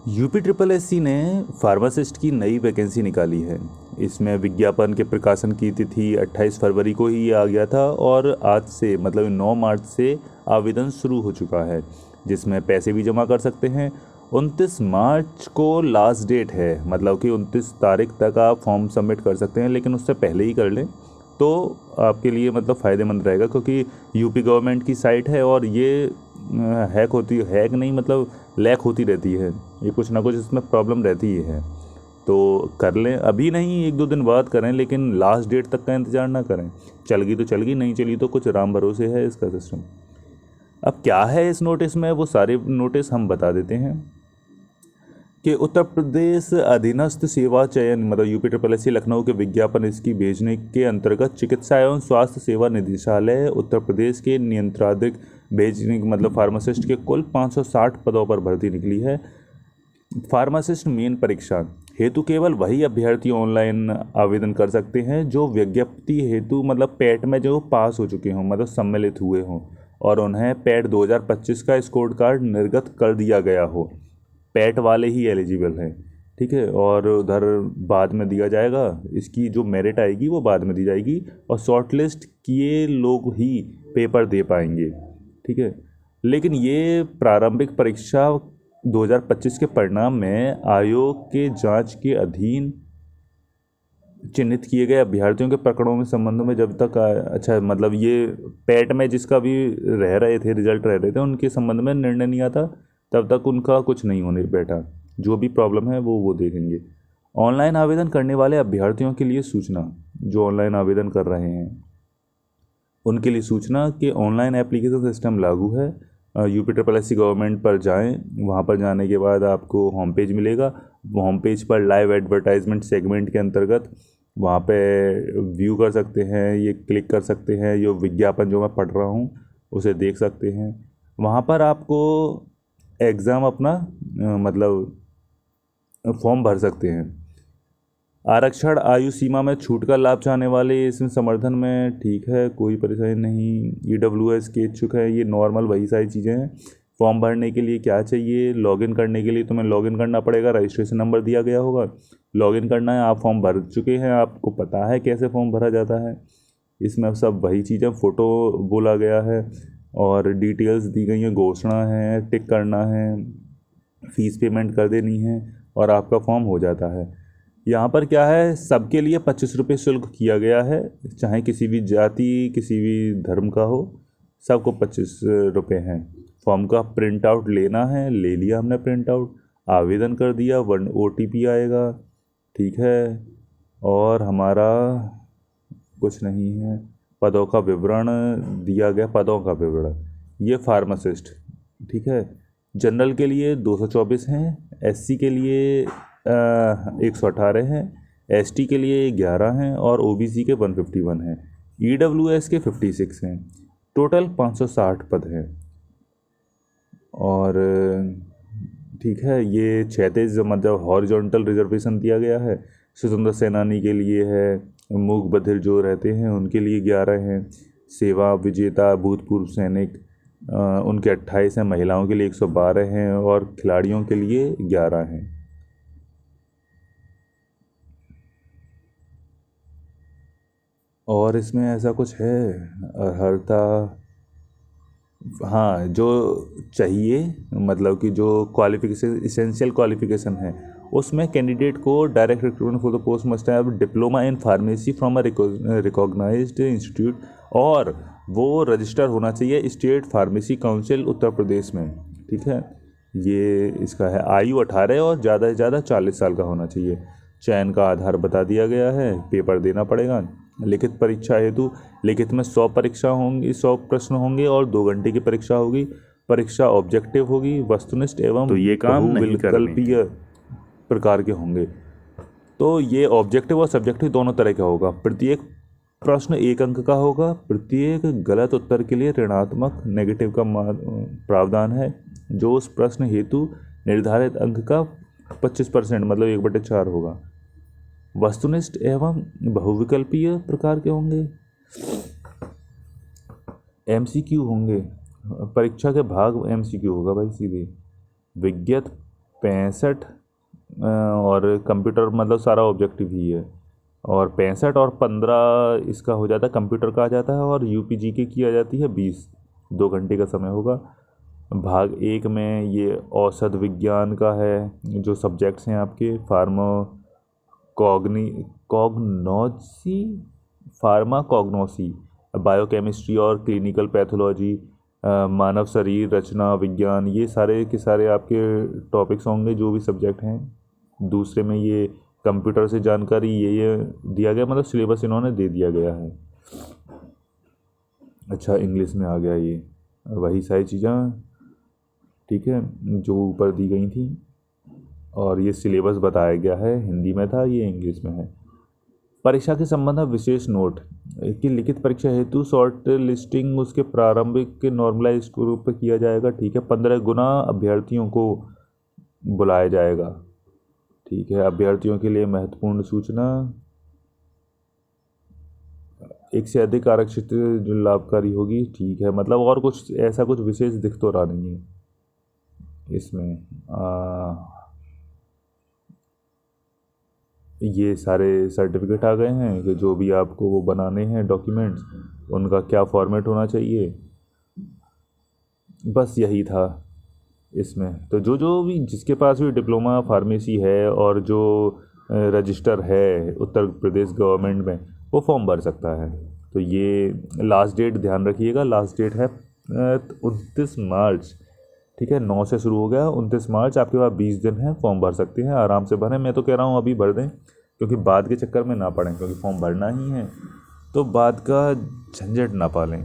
UP triple SC ने pharmacist की नई वैकेंसी निकाली है। इसमें विज्ञापन के प्रकाशन की तिथि 28 फरवरी को ही आ गया था और आज से मतलब 9 मार्च से आवेदन शुरू हो चुका है, जिसमें पैसे भी जमा कर सकते हैं। 29 मार्च को लास्ट डेट है, मतलब कि 29 तारीख तक आप फॉर्म सबमिट कर सकते हैं, लेकिन उससे पहले ही कर लें तो आपके लिए मतलब फ़ायदेमंद रहेगा, क्योंकि यूपी गवर्नमेंट की साइट है और ये हैक नहीं मतलब लैक होती रहती है, ये कुछ ना कुछ इसमें प्रॉब्लम रहती ही है। तो कर लें, अभी नहीं 1-2 दिन बाद करें, लेकिन लास्ट डेट तक का इंतज़ार ना करें। चल गई तो चल गई, नहीं चली तो कुछ राम भरोसे है इसका सिस्टम। अब क्या है इस नोटिस में, वो सारे नोटिस हम बता देते हैं कि उत्तर प्रदेश अधीनस्थ सेवा चयन मतलब UP triple S C Lucknow के विज्ञापन इसकी भेजने के अंतर्गत चिकित्सा एवं स्वास्थ्य सेवा निदेशालय उत्तर प्रदेश के नियंत्रक भेजने मतलब फार्मासिस्ट के कुल 560 पदों पर भर्ती निकली है। फार्मासिस्ट मेन परीक्षा हेतु केवल वही अभ्यर्थी ऑनलाइन आवेदन कर सकते हैं जो विज्ञप्ति हेतु मतलब पैट में जो पास हो चुके हों, मतलब सम्मिलित हुए हों और उन्हें पैट 2025 का स्कोर कार्ड निर्गत कर दिया गया हो। पैट वाले ही एलिजिबल हैं, ठीक है। और उधर बाद में दिया जाएगा, इसकी जो मेरिट आएगी वो बाद में दी जाएगी और शॉर्ट लिस्ट किए लोग ही पेपर दे पाएंगे, ठीक है। लेकिन ये प्रारंभिक परीक्षा 2025 के परिणाम में आयोग के जांच के अधीन चिन्हित किए गए अभ्यर्थियों के प्रकरणों में संबंधों में जब तक अच्छा मतलब ये पैट में जिसका भी रह रहे थे रिजल्ट रह रहे थे उनके संबंध में निर्णय नहीं आता, तब तक उनका कुछ नहीं होने बैठा। जो भी प्रॉब्लम है वो देखेंगे। ऑनलाइन आवेदन करने वाले अभ्यर्थियों के लिए सूचना, जो ऑनलाइन आवेदन कर रहे हैं उनके लिए सूचना कि ऑनलाइन एप्लीकेशन सिस्टम लागू है। UP triple S C government पर जाएं, वहाँ पर जाने के बाद आपको होम पेज मिलेगा। होम पेज पर लाइव एडवर्टाइजमेंट सेगमेंट के अंतर्गत वहाँ पे व्यू कर सकते हैं, ये क्लिक कर सकते हैं, ये विज्ञापन जो मैं पढ़ रहा हूँ उसे देख सकते हैं। वहाँ पर आपको एग्ज़ाम अपना मतलब फॉर्म भर सकते हैं। आरक्षण आयु सीमा में छूट का लाभ चाहने वाले इसमें समर्थन में ठीक है, कोई परेशानी नहीं। EWS के इच्छुक है, ये नॉर्मल वही सारी चीज़ें हैं। फॉर्म भरने के लिए क्या चाहिए, लॉगिन करने के लिए तुम्हें लॉगिन करना पड़ेगा, रजिस्ट्रेशन नंबर दिया गया होगा, लॉगिन करना है। आप फॉर्म भर चुके हैं, आपको पता है कैसे फॉर्म भरा जाता है। इसमें अब सब वही चीज़ें, फ़ोटो बोला गया है और डिटेल्स दी गई हैं, घोषणा है, टिक करना है, फ़ीस पेमेंट कर देनी है और आपका फॉर्म हो जाता है। यहाँ पर क्या है, सबके लिए 25 रुपये शुल्क किया गया है, चाहे किसी भी जाति किसी भी धर्म का हो, सबको 25 रुपये हैं। फॉर्म का प्रिंट आउट लेना है, ले लिया हमने प्रिंट आउट, आवेदन कर दिया, 1 OTP आएगा, ठीक है। और हमारा कुछ नहीं है, पदों का विवरण दिया गया, पदों का विवरण, ये फार्मासिस्ट, ठीक है। जनरल के लिए 224 हैं, SC के लिए 118 हैं, ST के लिए 11 हैं और OBC के 151 हैं, EWS के 56 हैं। टोटल 560 पद हैं। और ठीक है, ये 36 मतलब हॉरिजॉन्टल रिजर्वेशन दिया गया है। स्वतंत्र सेनानी के लिए है, मूक बधिर जो रहते हैं उनके लिए 11 हैं, सेवा विजेता भूतपूर्व सैनिक उनके 28 हैं, महिलाओं के लिए 112 हैं और खिलाड़ियों के लिए 11 हैं। और इसमें ऐसा कुछ है अर्हता, हाँ जो चाहिए मतलब कि जो क्वालिफिकेशन इसेंशियल क्वालिफिकेशन है उसमें कैंडिडेट को direct recruitment for the post must have diploma in pharmacy from a recognised institute, और वो रजिस्टर होना चाहिए state pharmacy council Uttar Pradesh में, ठीक है। ये इसका है, आयु 18 और ज़्यादा से ज़्यादा 40 साल का होना चाहिए। चयन का आधार बता दिया गया है, पेपर देना पड़ेगा। लिखित परीक्षा हेतु लिखित में 100 परीक्षा होंगी, 100 प्रश्न होंगे और 2 घंटे की परीक्षा होगी। परीक्षा ऑब्जेक्टिव होगी, वस्तुनिष्ठ एवं तो ये काम नहीं बहुविकल्पीय प्रकार के होंगे। तो ये ऑब्जेक्टिव और सब्जेक्टिव दोनों तरह का होगा। प्रत्येक प्रश्न 1 अंक का होगा, प्रत्येक गलत उत्तर के लिए ऋणात्मक नेगेटिव का प्रावधान है, जो उस प्रश्न हेतु निर्धारित अंक का 25% मतलब 1/4 होगा। वस्तुनिष्ठ एवं बहुविकल्पीय प्रकार के होंगे। MCQ होंगे, परीक्षा के भाग MCQ होगा भाई सीधे। विज्ञत 65 और कंप्यूटर मतलब सारा ऑब्जेक्टिव ही है, और 65 और 15 इसका हो जाता है, कंप्यूटर का आ जाता है, और यूपीजी के की आ जाती है 20। 2 घंटे का समय होगा। भाग 1 में ये औषध विज्ञान का है, जो सब्जेक्ट्स हैं आपके कॉग्नी कॉग्नोसी फार्माकोग्नोसी, बायोकेमिस्ट्री और क्लिनिकल पैथोलॉजी, मानव शरीर रचना विज्ञान, ये सारे के सारे आपके टॉपिक्स होंगे जो भी सब्जेक्ट हैं। दूसरे में ये कंप्यूटर से जानकारी ये दिया गया, मतलब सिलेबस इन्होंने दे दिया गया है। अच्छा, इंग्लिश में आ गया ये, वही सारी चीज़ें, ठीक है, जो ऊपर दी गई थी। और ये सिलेबस बताया गया है, हिंदी में था, ये इंग्लिश में है। परीक्षा के संबंध में विशेष नोट कि लिखित परीक्षा हेतु शॉर्ट लिस्टिंग उसके प्रारंभिक के नॉर्मलाइज रूप पे किया जाएगा, ठीक है। 15 गुना अभ्यर्थियों को बुलाया जाएगा, ठीक है। अभ्यर्थियों के लिए महत्वपूर्ण सूचना, एक से अधिक आरक्षित जो लाभकारी होगी, ठीक है। मतलब और कुछ ऐसा कुछ विशेष दिख तो रहा नहीं है इसमें। ये सारे सर्टिफिकेट आ गए हैं कि जो भी आपको वो बनाने हैं डॉक्यूमेंट्स, उनका क्या फॉर्मेट होना चाहिए, बस यही था इसमें। तो जो जो भी जिसके पास भी डिप्लोमा फार्मेसी है और जो रजिस्टर है उत्तर प्रदेश गवर्नमेंट में, वो फॉर्म भर सकता है। तो ये लास्ट डेट ध्यान रखिएगा, लास्ट डेट है 29 मार्च, ठीक है। 9 से शुरू हो गया, 29 मार्च, आपके पास 20 दिन है, फॉर्म भर सकते हैं, आराम से भरें। मैं तो कह रहा हूँ अभी भर दें, क्योंकि बाद के चक्कर में ना पड़ें, क्योंकि फॉर्म भरना ही है, तो बाद का झंझट ना पालें।